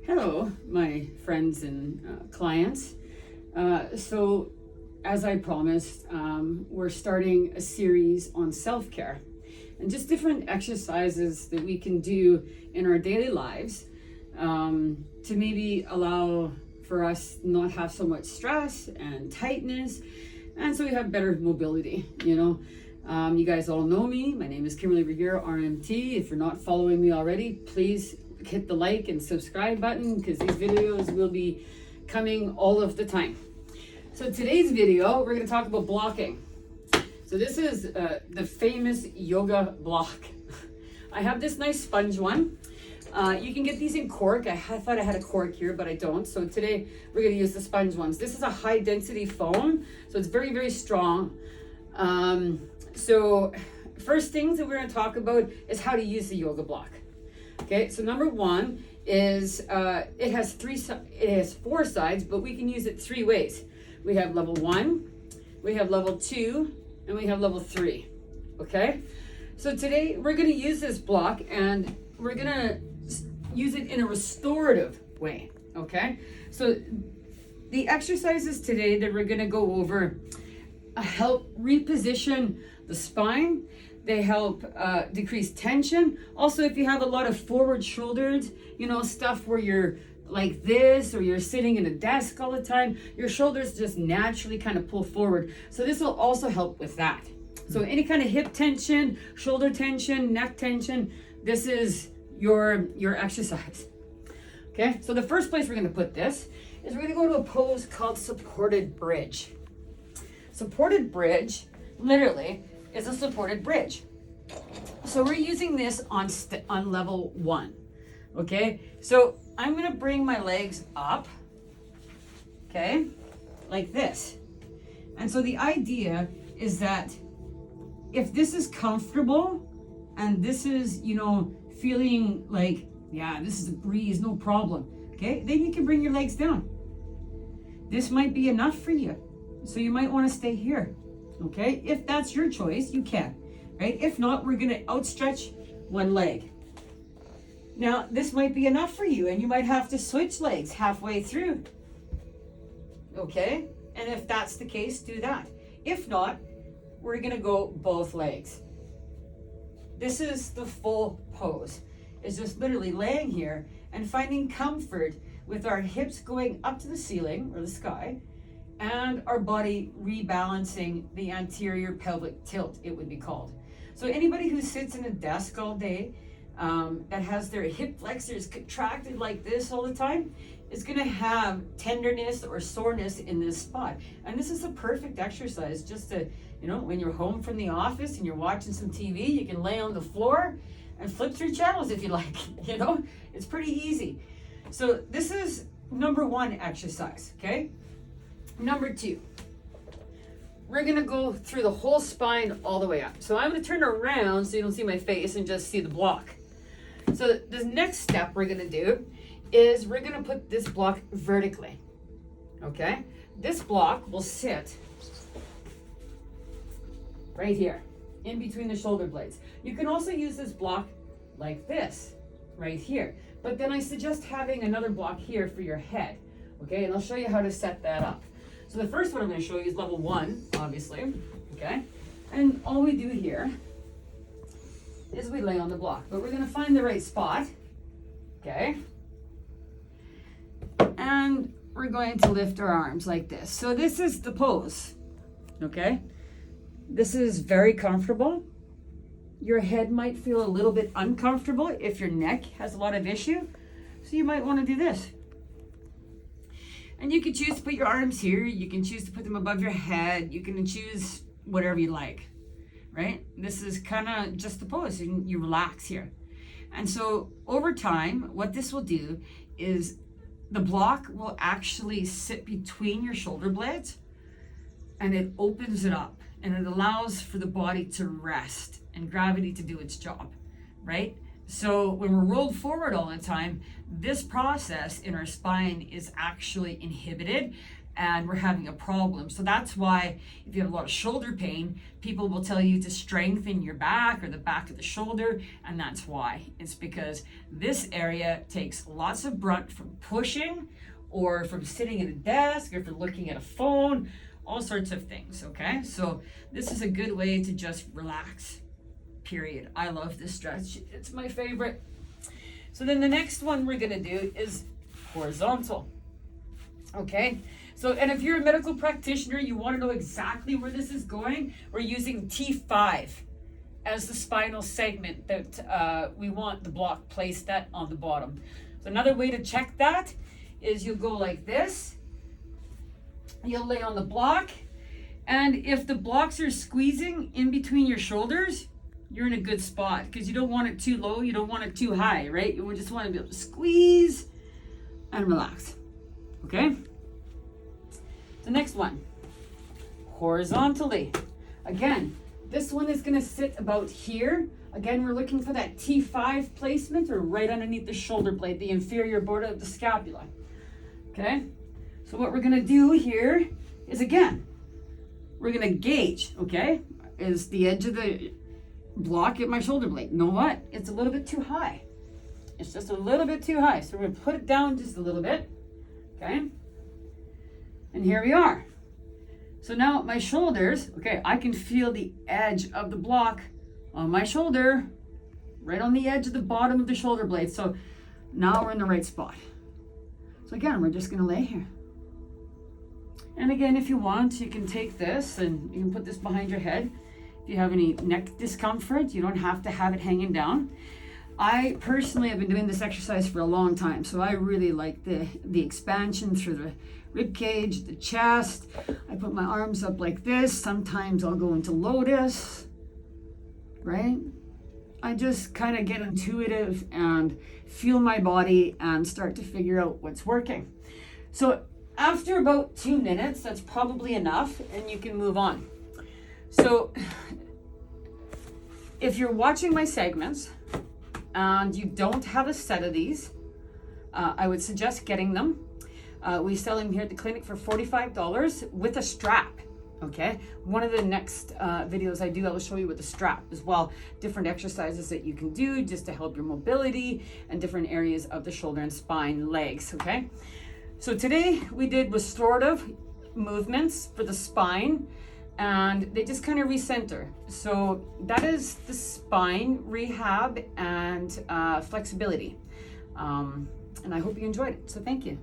Hello, my friends and clients. So, as I promised, we're starting a series on self-care and just different exercises that we can do in our daily lives to maybe allow for us not have so much stress and tightness, and so we have better mobility. You guys all know me. My name is Kimberly Rigueur, RMT. If you're not following me already, please hit the like and subscribe button because these videos will be coming all of the time. So today's video, we're going to talk about blocking. So this is the famous yoga block. I have this nice sponge one. You can get these in cork. I thought I had a cork here, but I don't. So today we're going to use the sponge ones. This is a high density foam, so it's very, very strong. So first things that we're going to talk about is how to use the yoga block. Okay, so number one is it has four sides, but we can use it three ways. We have level 1, we have level 2, and we have level 3. Okay, so today we're going to use this block and we're going to use it in a restorative way. Okay, so the exercises today that we're going to go over help reposition the spine. They help decrease tension. Also, if you have a lot of forward shoulders, stuff where you're like this or you're sitting in a desk all the time, your shoulders just naturally kind of pull forward. So this will also help with that. So any kind of hip tension, shoulder tension, neck tension, this is your exercise. Okay, so the first place we're going to put this is we're going to go to a pose called supported bridge. Supported bridge, literally, is a supported bridge. So we're using this on level 1. Okay, so I'm going to bring my legs up, okay, like this. And so the idea is that if this is comfortable and this is, feeling like, yeah, this is a breeze, no problem, okay, then you can bring your legs down. This might be enough for you. So you might want to stay here. Okay, if that's your choice, you can, right? If not, we're going to outstretch one leg. Now, this might be enough for you, and you might have to switch legs halfway through. Okay, and if that's the case, do that. If not, we're going to go both legs. This is the full pose. It's just literally laying here and finding comfort with our hips going up to the ceiling or the sky, and our body rebalancing the anterior pelvic tilt, it would be called. So anybody who sits in a desk all day that has their hip flexors contracted like this all the time is going to have tenderness or soreness in this spot. And this is a perfect exercise just to, when you're home from the office and you're watching some TV, you can lay on the floor and flip through channels if you like. It's pretty easy. So this is number 1 exercise, okay? Number 2, we're going to go through the whole spine all the way up. So I'm going to turn around so you don't see my face and just see the block. So the next step we're going to do is we're going to put this block vertically. Okay? This block will sit right here in between the shoulder blades. You can also use this block like this right here. But then I suggest having another block here for your head. Okay? And I'll show you how to set that up. So the first one I'm going to show you is level 1, obviously, okay? And all we do here is we lay on the block, but we're going to find the right spot, okay? And we're going to lift our arms like this. So this is the pose, okay? This is very comfortable. Your head might feel a little bit uncomfortable if your neck has a lot of issue, so you might want to do this. And you can choose to put your arms here. You can choose to put them above your head. You can choose whatever you like, right? This is kind of just the pose. You relax here. And so over time, what this will do is the block will actually sit between your shoulder blades and it opens it up and it allows for the body to rest and gravity to do its job, right? So when we're rolled forward all the time, this process in our spine is actually inhibited and we're having a problem. So that's why if you have a lot of shoulder pain, people will tell you to strengthen your back or the back of the shoulder, and that's why. It's because this area takes lots of brunt from pushing or from sitting at a desk or from looking at a phone, all sorts of things, okay? So this is a good way to just relax, period. I love this stretch. It's my favorite. So then the next one we're gonna do is horizontal, okay? So, and if you're a medical practitioner, you wanna know exactly where this is going, we're using T5 as the spinal segment that we want the block placed at on the bottom. So another way to check that is you'll go like this, you'll lay on the block, and if the blocks are squeezing in between your shoulders, you're in a good spot, because you don't want it too low, you don't want it too high, right? You just want to be able to squeeze and relax, okay? The next one, horizontally. Again, this one is gonna sit about here. Again, we're looking for that T5 placement, or right underneath the shoulder blade, the inferior border of the scapula, okay? So what we're gonna do here is, again, we're gonna gauge, okay? Is the edge of the block at my shoulder blade? You know what? It's a little bit too high. It's just a little bit too high. So we're gonna put it down just a little bit, okay? And here we are. So now my shoulders, okay, I can feel the edge of the block on my shoulder, right on the edge of the bottom of the shoulder blade. So now we're in the right spot. So again, we're just gonna lay here. And again, if you want, you can take this and you can put this behind your head. If you have any neck discomfort, you don't have to have it hanging down. I personally have been doing this exercise for a long time, so I really like the expansion through the rib cage, the chest. I put my arms up like this. Sometimes I'll go into lotus, right? I just kind of get intuitive and feel my body and start to figure out what's working. So after about 2 minutes, that's probably enough, and you can move on. So if you're watching my segments and you don't have a set of these, I would suggest getting them. We sell them here at the clinic for $45 with a strap, okay? One of the next videos I do, I will show you with the strap as well, different exercises that you can do just to help your mobility and different areas of the shoulder and spine, legs, okay? So today we did restorative movements for the spine, and they just kind of recenter. So that is the spine rehab and flexibility. And I hope you enjoyed it. So thank you.